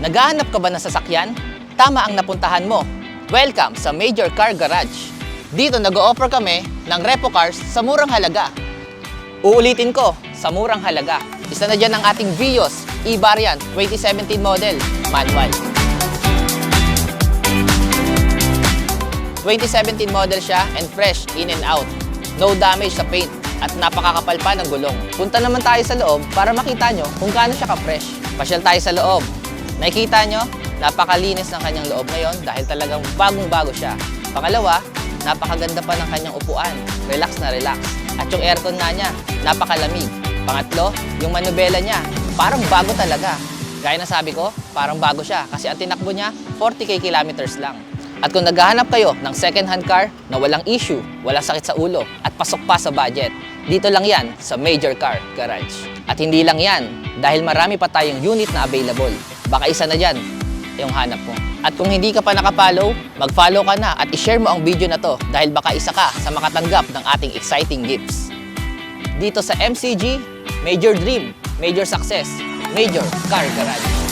Naghahanap ka ba ng sasakyan? Tama ang napuntahan mo. Welcome sa Major Car Garage. Dito nag-o-offer kami ng repo cars sa murang halaga. Uulitin ko, sa murang halaga. Isa na dyan ang ating Vios E-Variant 2017 model, manual. 2017 model siya and fresh in and out. No damage sa paint at napakakapal pa ng gulong. Punta naman tayo sa loob para makita nyo kung gaano siya ka-fresh. Pasyal tayo sa loob. Nakikita nyo, napakalinis ng kanyang loob ngayon dahil talagang bagong-bago siya. Pangalawa, napakaganda pa ng kanyang upuan. Relax na relax. At yung aircon nga niya, napakalamig. Pangatlo, yung manubela niya, parang bago talaga. Gaya na sabi ko, parang bago siya kasi ang tinakbo niya, 40k kilometers lang. At kung naghahanap kayo ng second-hand car na walang issue, walang sakit sa ulo, at pasok pa sa budget, dito lang yan sa Major Car Garage. At hindi lang yan, dahil marami pa tayong unit na available. Baka isa na dyan yung hanap mo. At kung hindi ka pa nakapollow, mag-follow ka na at i-share mo ang video na to dahil baka isa ka sa makatanggap ng ating exciting gifts. Dito sa MCG, Major Dream, Major Success, Major Car Garage.